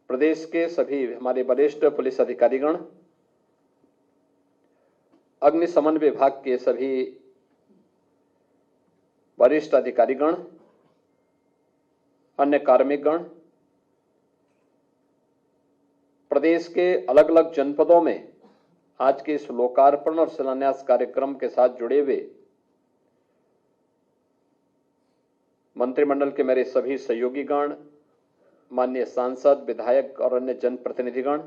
प्रदेश के सभी हमारे वरिष्ठ पुलिस अधिकारीगण, अग्निशमन विभाग के सभी वरिष्ठ अधिकारीगण, अन्य कार्मिकगण, प्रदेश के अलग अलग जनपदों में आज के इस लोकार्पण और शिलान्यास कार्यक्रम के साथ जुड़े हुए मंत्रिमंडल के मेरे सभी सहयोगीगण, माननीय सांसद, विधायक और अन्य जनप्रतिनिधिगण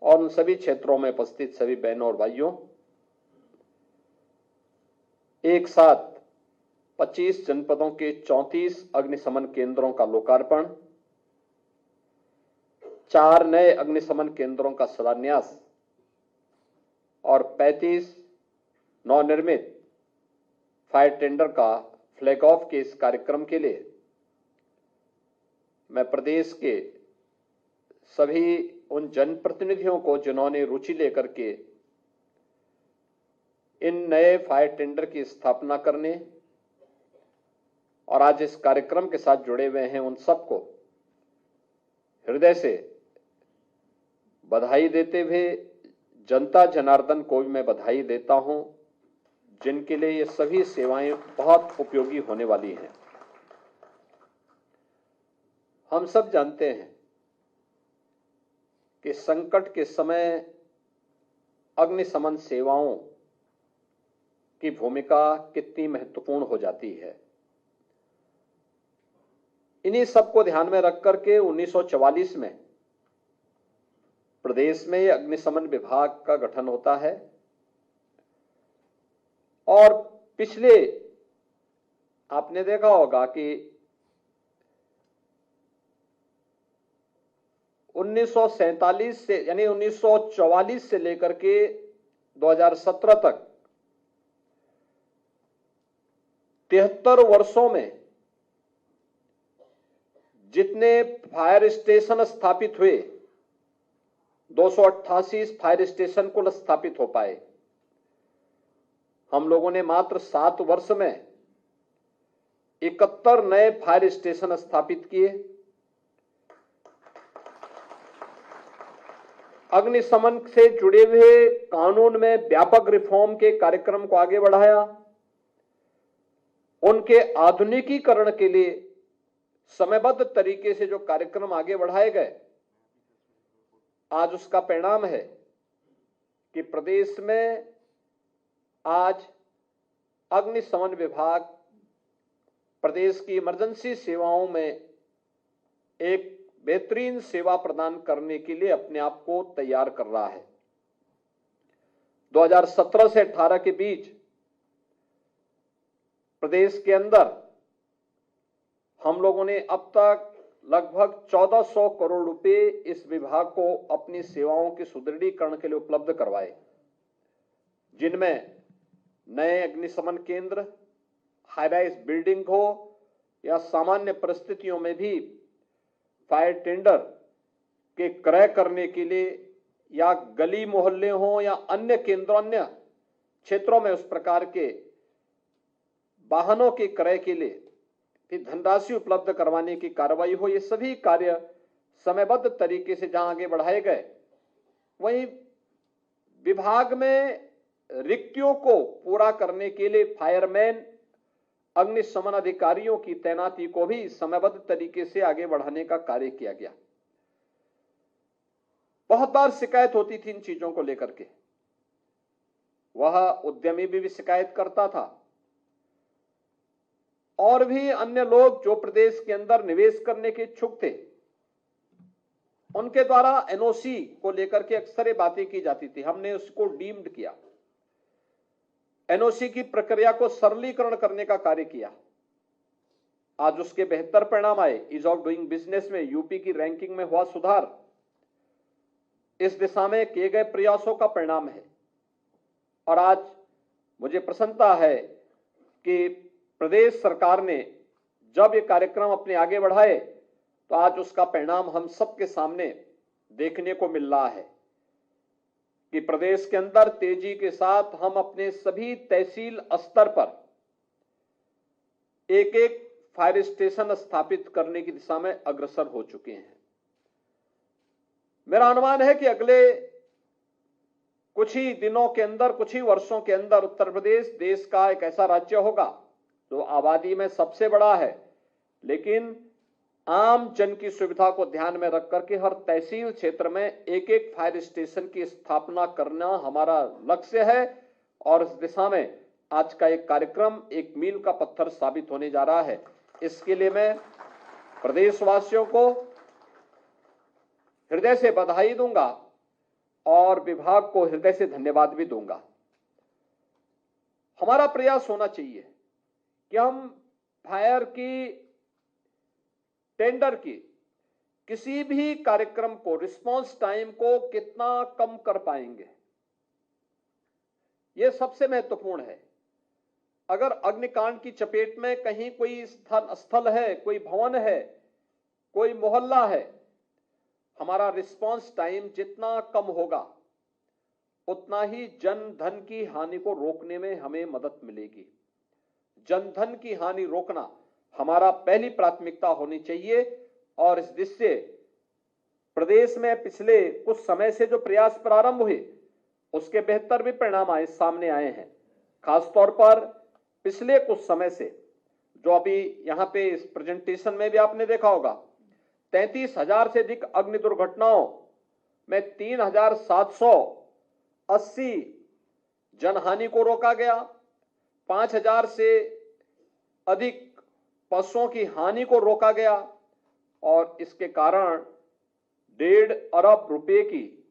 और उन सभी क्षेत्रों में उपस्थित सभी बहनों और भाइयों, एक साथ 25 जनपदों के 34 अग्निशमन केंद्रों का लोकार्पण, 4 नए अग्निशमन केंद्रों का शिलान्यास और 35 नवनिर्मित फायर टेंडर का फ्लैग ऑफ के इस कार्यक्रम के लिए मैं प्रदेश के सभी उन जनप्रतिनिधियों को जिन्होंने रुचि लेकर के इन नए फायर टेंडर की स्थापना करने और आज इस कार्यक्रम के साथ जुड़े हुए हैं, उन सबको हृदय से बधाई देते हुए जनता जनार्दन को भी मैं बधाई देता हूं, जिनके लिए ये सभी सेवाएं बहुत उपयोगी होने वाली हैं। हम सब जानते हैं कि संकट के समय अग्निशमन सेवाओं की भूमिका कितनी महत्वपूर्ण हो जाती है। इन्हीं सबको ध्यान में रख करके 1944 में प्रदेश में अग्निशमन विभाग का गठन होता है और पिछले आपने देखा होगा कि 1947 से यानी 1944 से लेकर के 2017 तक 73 वर्षों में जितने फायर स्टेशन स्थापित हुए, 288 फायर स्टेशन कुल स्थापित हो पाए। हम लोगों ने मात्र 7 वर्ष में 71 नए फायर स्टेशन स्थापित किए। अग्निशमन से जुड़े हुए कानून में व्यापक रिफॉर्म के कार्यक्रम को आगे बढ़ाया। उनके आधुनिकीकरण के लिए समयबद्ध तरीके से जो कार्यक्रम आगे बढ़ाए गए, आज उसका परिणाम है कि प्रदेश में आज अग्निशमन विभाग प्रदेश की इमरजेंसी सेवाओं में एक बेहतरीन सेवा प्रदान करने के लिए अपने आप को तैयार कर रहा है। 2017 से 18 के बीच प्रदेश के अंदर हम लोगों ने अब तक लगभग 1400 करोड़ रुपए इस विभाग को अपनी सेवाओं के सुदृढ़ीकरण के लिए उपलब्ध करवाए, जिनमें नए अग्निशमन केंद्र, हाई राइज बिल्डिंग हो या सामान्य परिस्थितियों में भी फायर टेंडर के क्रय करने के लिए या गली मोहल्ले हो या अन्य केंद्रों, अन्य क्षेत्रों में उस प्रकार के वाहनों के क्रय के लिए फिर धनराशि उपलब्ध करवाने की कार्रवाई हो। ये सभी कार्य समयबद्ध तरीके से जहां आगे बढ़ाए गए, वहीं विभाग में रिक्तियों को पूरा करने के लिए फायरमैन, अग्निशमन अधिकारियों की तैनाती को भी समयबद्ध तरीके से आगे बढ़ाने का कार्य किया गया। बहुत बार शिकायत होती थी इन चीजों को लेकर के, वह उद्यमी भी शिकायत करता था और भी अन्य लोग जो प्रदेश के अंदर निवेश करने के इच्छुक थे, उनके द्वारा एनओसी को लेकर के अक्सर ये बातें की जाती थी। हमने उसको डीम्ड किया, एनओसी की प्रक्रिया को सरलीकरण करने का कार्य किया। आज उसके बेहतर परिणाम आए। ईज ऑफ डूइंग बिजनेस में यूपी की रैंकिंग में हुआ सुधार इस दिशा में किए गए प्रयासों का परिणाम है। और आज मुझे प्रसन्नता है कि प्रदेश सरकार ने जब ये कार्यक्रम अपने आगे बढ़ाए तो आज उसका परिणाम हम सबके सामने देखने को मिल रहा है कि प्रदेश के अंदर तेजी के साथ हम अपने सभी तहसील स्तर पर एक एक फायर स्टेशन स्थापित करने की दिशा में अग्रसर हो चुके हैं। मेरा अनुमान है कि अगले कुछ ही दिनों के अंदर, कुछ ही वर्षों के अंदर उत्तर प्रदेश देश का एक ऐसा राज्य होगा जो आबादी में सबसे बड़ा है, लेकिन आम जन की सुविधा को ध्यान में रख करके हर तहसील क्षेत्र में एक एक फायर स्टेशन की स्थापना करना हमारा लक्ष्य है। और इस दिशा में आज का एक कार्यक्रम एक मील का पत्थर साबित होने जा रहा है। इसके लिए मैं प्रदेशवासियों को हृदय से बधाई दूंगा और विभाग को हृदय से धन्यवाद भी दूंगा। हमारा प्रयास होना चाहिए कि हम फायर की टेंडर की किसी भी कार्यक्रम को, रिस्पांस टाइम को कितना कम कर पाएंगे, यह सबसे महत्वपूर्ण है। अगर अग्निकांड की चपेट में कहीं कोई स्थल है, कोई भवन है, कोई मोहल्ला है, हमारा रिस्पांस टाइम जितना कम होगा उतना ही जन धन की हानि को रोकने में हमें मदद मिलेगी। जन धन की हानि रोकना हमारा पहली प्राथमिकता होनी चाहिए। और इस दृष्टि से प्रदेश में पिछले कुछ समय से जो प्रयास प्रारंभ हुए उसके बेहतर भी परिणाम सामने आए हैं। खासतौर पर पिछले कुछ समय से जो अभी यहां पे इस प्रेजेंटेशन में भी आपने देखा होगा, 33,000 से अधिक अग्नि दुर्घटनाओं में 3,780 जनहानि को रोका गया, 5,000 से अधिक पशुओं की हानि को रोका गया और इसके कारण 1.5 अरब रुपए की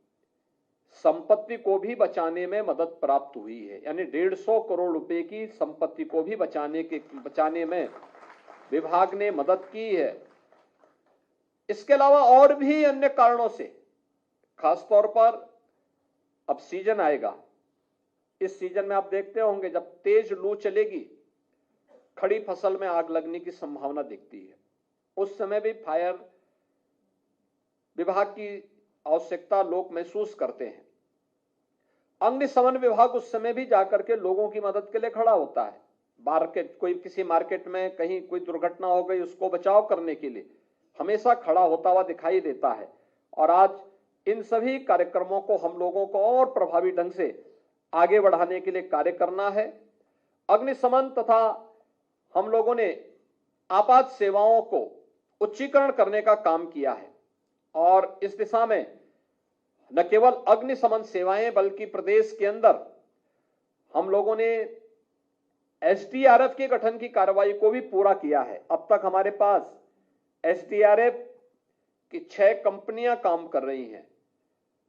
संपत्ति को भी बचाने में मदद प्राप्त हुई है। यानी 150 करोड़ रुपए की संपत्ति को भी बचाने में विभाग ने मदद की है। इसके अलावा और भी अन्य कारणों से, खासतौर पर अब सीजन आएगा, इस सीजन में आप देखते होंगे जब तेज लू चलेगी खड़ी फसल में आग लगने की संभावना दिखती है। उस समय भी फायर विभाग की आवश्यकता लोग महसूस करते हैं। अग्निशमन विभाग उस समय भी जाकर के लोगों की मदद के लिए खड़ा होता है। किसी मार्केट में कहीं कोई दुर्घटना हो गई, उसको बचाव करने के लिए हमेशा खड़ा होता हुआ दिखाई देता है। और आज इन सभी कार्यक्रमों को हम लोगों को और प्रभावी ढंग से आगे बढ़ाने के लिए कार्य करना है। अग्निशमन तथा हम लोगों ने आपात सेवाओं को उच्चीकरण करने का काम किया है और इस दिशा में न केवल अग्निशमन सेवाएं बल्कि प्रदेश के अंदर हम लोगों ने एसडीआरएफ के गठन की कार्रवाई को भी पूरा किया है। अब तक हमारे पास एसडीआरएफ की 6 कंपनियां काम कर रही हैं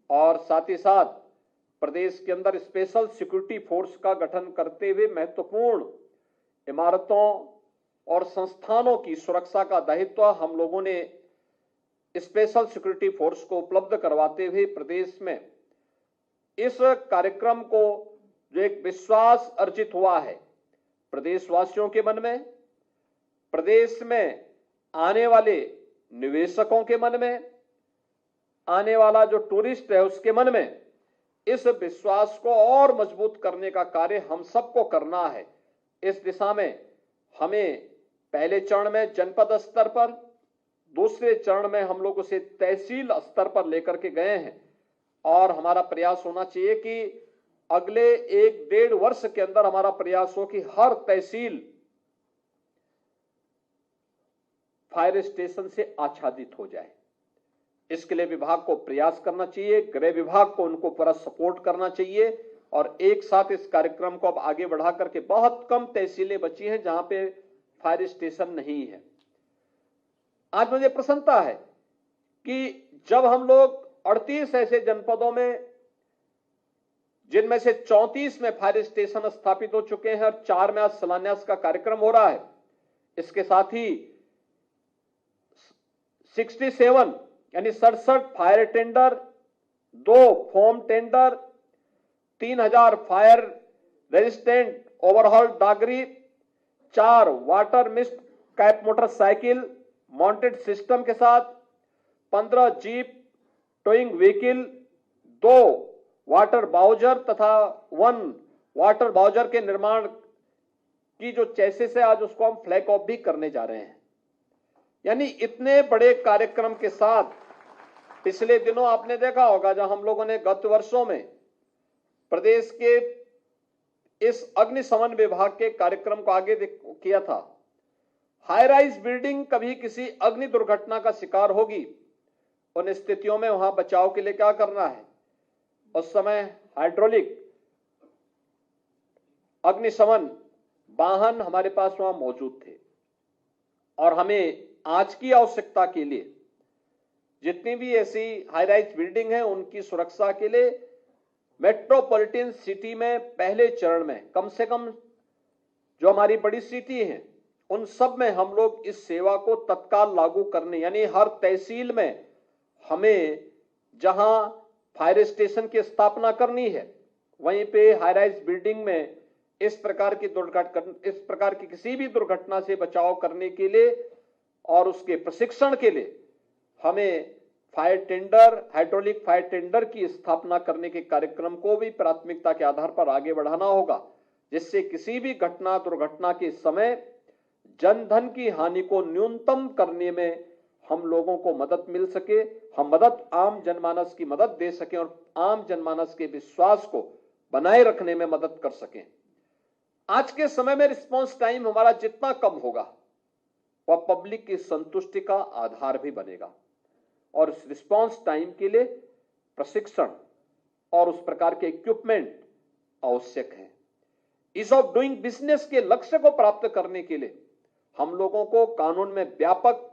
और साथ ही साथ प्रदेश के अंदर स्पेशल सिक्योरिटी फोर्स का गठन करते हुए महत्वपूर्ण इमारतों और संस्थानों की सुरक्षा का दायित्व हम लोगों ने स्पेशल सिक्योरिटी फोर्स को उपलब्ध करवाते हुए प्रदेश में इस कार्यक्रम को जो एक विश्वास अर्जित हुआ है प्रदेशवासियों के मन में, प्रदेश में आने वाले निवेशकों के मन में, आने वाला जो टूरिस्ट है उसके मन में, इस विश्वास को और मजबूत करने का कार्य हम सबको करना है। इस दिशा में हमें पहले चरण में जनपद स्तर पर, दूसरे चरण में हम लोग उसे तहसील स्तर पर लेकर के गए हैं और हमारा प्रयास होना चाहिए कि अगले 1-1.5 वर्ष के अंदर हमारा प्रयास हो कि हर तहसील फायर स्टेशन से आच्छादित हो जाए। इसके लिए विभाग को प्रयास करना चाहिए, गृह विभाग को उनको पूरा सपोर्ट करना चाहिए और एक साथ इस कार्यक्रम को अब आगे बढ़ा करके, बहुत कम तहसीलें बची हैं जहां पे फायर स्टेशन नहीं है। आज मुझे प्रसन्नता है कि जब हम लोग 38 ऐसे जनपदों में, जिनमें से 34 में फायर स्टेशन स्थापित हो चुके हैं और 4 में आज शिलान्यास का कार्यक्रम हो रहा है, इसके साथ ही 67 यानी 67 fire tender, 2 foam tender, 3000 fire resistant overall डागरी, 4 water mist cap motorcycle mounted system के साथ, 15 jeep towing vehicle, 2 water bowser तथा 1 वाटर बाउजर के निर्माण की जो चेसिस है आज उसको हम फ्लैग ऑफ भी करने जा रहे हैं। यानी इतने बड़े कार्यक्रम के साथ पिछले दिनों आपने देखा होगा जब हम लोगों ने गत वर्षों में प्रदेश के इस अग्निशमन विभाग के कार्यक्रम को आगे किया था। हाई राइज बिल्डिंग कभी किसी अग्नि दुर्घटना का शिकार होगी, उन स्थितियों में वहां बचाव के लिए क्या करना है। उस समय हाइड्रोलिक अग्निशमन वाहन हमारे पास वहां मौजूद थे और हमें आज की आवश्यकता के लिए जितनी भी ऐसी हाई राइज बिल्डिंग है उनकी सुरक्षा के लिए मेट्रोपॉलिटन सिटी में पहले चरण में कम से कम जो हमारी बड़ी सिटी हैं उन सब में हम लोग इस सेवा को तत्काल लागू करने, यानी हर तहसील में हमें जहां फायर स्टेशन की स्थापना करनी है वहीं पे हाई राइज बिल्डिंग में इस प्रकार की किसी भी दुर्घटना से बचाव करने के लिए और उसके प्रशिक्षण के लिए हमें fire tender, hydraulic fire tender की स्थापना करने के कार्यक्रम को भी प्राथमिकता के आधार पर आगे बढ़ाना होगा, जिससे किसी भी घटना दुर्घटना के समय जनधन की हानि को न्यूनतम करने में हम लोगों को मदद मिल सके, हम मदद आम जनमानस की मदद दे सकें और आम जनमानस के विश्वास को बनाए रखने में मदद कर सकें। आज के समय में रिस्पांस टाइम हमारा जितना कम होगा वह पब्लिक की संतुष्टि का आधार भी बनेगा और इस रिस्पांस टाइम के लिए प्रशिक्षण और उस प्रकार के इक्विपमेंट आवश्यक है। ईज ऑफ डूइंग बिजनेस के लक्ष्य को प्राप्त करने के लिए हम लोगों को कानून में व्यापक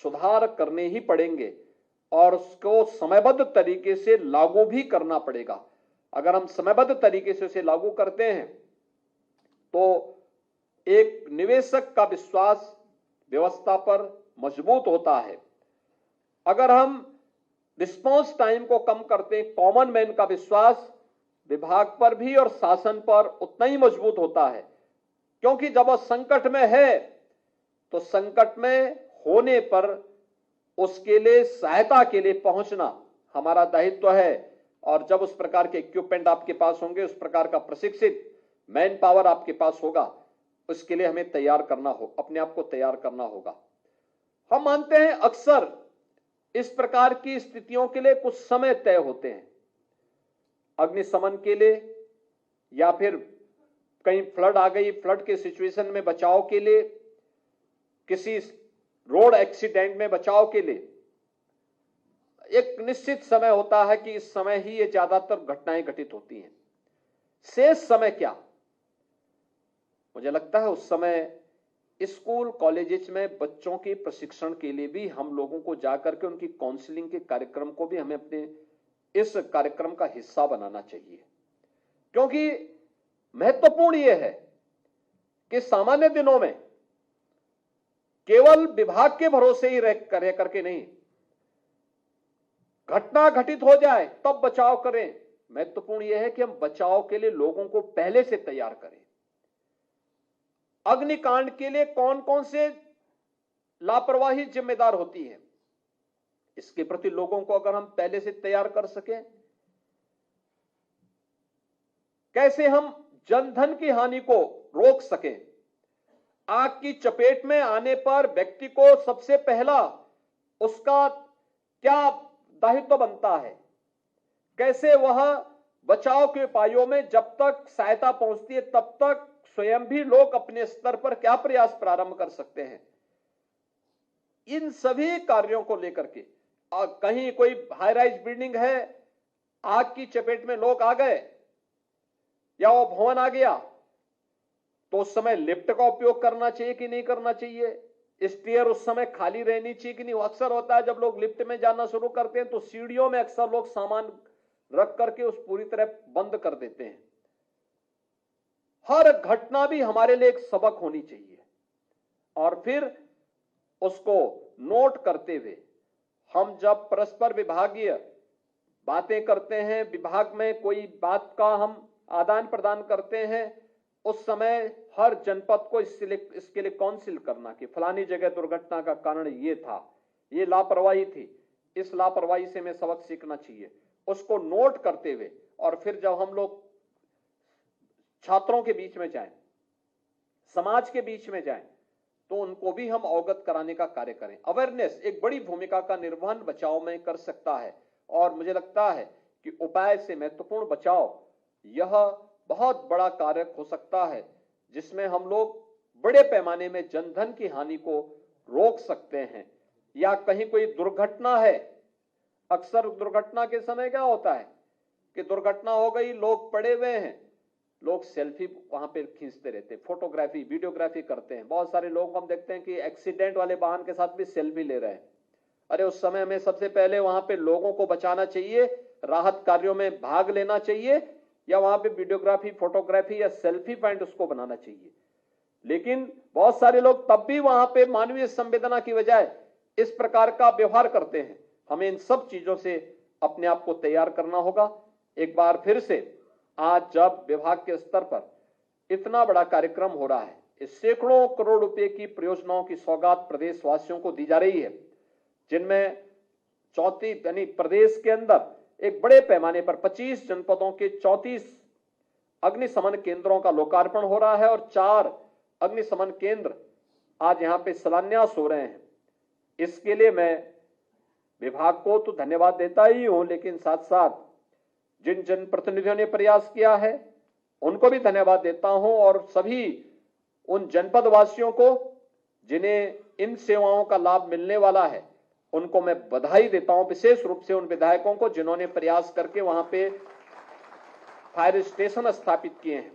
सुधार करने ही पड़ेंगे और उसको समयबद्ध तरीके से लागू भी करना पड़ेगा। अगर हम समयबद्ध तरीके से उसे लागू करते हैं तो एक निवेशक का विश्वास व्यवस्था पर मजबूत होता है। अगर हम रिस्पांस टाइम को कम करते हैं, कॉमन मैन का विश्वास विभाग पर भी और शासन पर उतना ही मजबूत होता है, क्योंकि जब वह संकट में है तो संकट में होने पर उसके लिए सहायता के लिए पहुंचना हमारा दायित्व है। और जब उस प्रकार के इक्विपमेंट आपके पास होंगे, उस प्रकार का प्रशिक्षित मैन पावर आपके पास होगा, उसके लिए हमें तैयार करना हो, अपने आप को तैयार करना होगा। हम मानते हैं अक्सर इस प्रकार की स्थितियों के लिए कुछ समय तय होते हैं, अग्निशमन के लिए या फिर कहीं फ्लड आ गई, फ्लड के सिचुएशन में बचाव के लिए, किसी रोड एक्सीडेंट में बचाव के लिए एक निश्चित समय होता है कि इस समय ही ये ज्यादातर घटनाएं घटित होती हैं। शेष समय क्या, मुझे लगता है उस समय स्कूल कॉलेजेस में बच्चों के प्रशिक्षण के लिए भी हम लोगों को जाकर के उनकी काउंसलिंग के कार्यक्रम को भी हमें अपने इस कार्यक्रम का हिस्सा बनाना चाहिए, क्योंकि महत्वपूर्ण यह है कि सामान्य दिनों में केवल विभाग के भरोसे ही रह करके नहीं, घटना घटित हो जाए तब बचाव करें। महत्वपूर्ण यह है कि हम बचाव के लिए लोगों को पहले से तैयार करें। अग्निकांड के लिए कौन कौन से लापरवाही जिम्मेदार होती है, इसके प्रति लोगों को अगर हम पहले से तैयार कर सकें, कैसे हम जनधन की हानि को रोक सकें। आग की चपेट में आने पर व्यक्ति को सबसे पहला उसका क्या दायित्व बनता है, कैसे वह बचाव के उपायों में जब तक सहायता पहुंचती है तब तक स्वयं भी लोग अपने स्तर पर क्या प्रयास प्रारंभ कर सकते हैं। इन सभी कार्यों को लेकर के कहीं कोई हाई राइज बिल्डिंग है, आग की चपेट में लोग आ गए या वो भवन आ गया, तो उस समय लिफ्ट का उपयोग करना चाहिए कि नहीं करना चाहिए, स्टेयर उस समय खाली रहनी चाहिए कि नहीं। अक्सर होता है जब लोग लिफ्ट में जाना शुरू करते हैं तो सीढ़ियों में अक्सर लोग सामान रख करके उस पूरी तरह बंद कर देते हैं। हर घटना भी हमारे लिए एक सबक होनी चाहिए और फिर उसको नोट करते हुए हम जब परस्पर विभागीय बातें करते हैं, विभाग में कोई बात का हम आदान प्रदान करते हैं, उस समय हर जनपद को इसके लिए काउंसिल करना कि फलानी जगह दुर्घटना का कारण ये था, ये लापरवाही थी, इस लापरवाही से हमें सबक सीखना चाहिए, उसको नोट करते हुए और फिर जब हम लोग छात्रों के बीच में जाएं, समाज के बीच में जाएं, तो उनको भी हम अवगत कराने का कार्य करें। अवेयरनेस एक बड़ी भूमिका का निर्वहन बचाव में कर सकता है और मुझे लगता है कि उपाय से महत्वपूर्ण बचाव यह बहुत बड़ा कारक हो सकता है जिसमें हम लोग बड़े पैमाने में जनधन की हानि को रोक सकते हैं। या कहीं कोई दुर्घटना है, अक्सर दुर्घटना के समय क्या होता है कि दुर्घटना हो गई, लोग पड़े हुए हैं, लोग सेल्फी वहां पे खींचते रहते हैं, फोटोग्राफी वीडियोग्राफी करते हैं। बहुत सारे लोग हम देखते हैं कि एक्सीडेंट वाले वाहन के साथ भी सेल्फी ले रहे हैं। अरे उस समय हमें सबसे पहले वहां पे लोगों को बचाना चाहिए, राहत कार्यों में भाग लेना चाहिए, या वहां पे वीडियोग्राफी फोटोग्राफी या सेल्फी पॉइंट उसको बनाना चाहिए। लेकिन बहुत सारे लोग तब भी वहां पे मानवीय संवेदना की बजाय इस प्रकार का व्यवहार करते हैं। हमें इन सब चीजों से अपने आप को तैयार करना होगा। एक बार फिर से आज जब विभाग के स्तर पर इतना बड़ा कार्यक्रम हो रहा है, इस सैकड़ों करोड़ रुपए की परियोजनाओं की सौगात प्रदेशवासियों को दी जा रही है, जिनमें 34 यानी प्रदेश के अंदर एक बड़े पैमाने पर 25 जनपदों के 34 अग्निशमन केंद्रों का लोकार्पण हो रहा है और 4 अग्निशमन केंद्र आज यहां पे शिलान्यास हो रहे हैं। इसके लिए मैं विभाग को तो धन्यवाद देता ही हूं, लेकिन साथ साथ जिन जनप्रतिनिधियों ने प्रयास किया है उनको भी धन्यवाद देता हूं और सभी उन जनपद वासियों को जिन्हें इन सेवाओं का लाभ मिलने वाला है उनको मैं बधाई देता हूं। विशेष रूप से उन विधायकों को जिन्होंने प्रयास करके वहां पे फायर स्टेशन स्थापित किए हैं।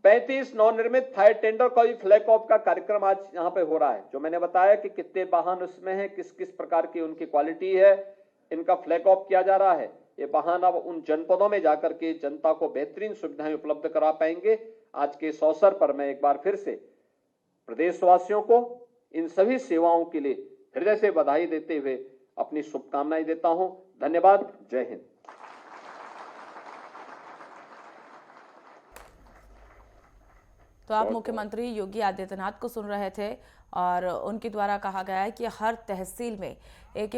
35 नवनिर्मित फायर टेंडर का भी फ्लैग ऑफ का कार्यक्रम आज यहां पे हो रहा है। जो मैंने बताया कि कितने वाहन उसमें हैं, किस किस प्रकार की उनकी क्वालिटी है, इनका फ्लैग ऑफ किया जा रहा है। ये वाहन अब उन जनपदों में जाकर के जनता को बेहतरीन सुविधाएं उपलब्ध करा पाएंगे। आज के इस अवसर पर मैं एक बार फिर से प्रदेशवासियों को इन सभी सेवाओं के लिए हृदय से बधाई देते हुए अपनी शुभकामनाएं देता हूं। धन्यवाद। जय हिंद। तो आप मुख्यमंत्री योगी आदित्यनाथ को सुन रहे थे और उनके द्वारा कहा गया है कि हर तहसील में एक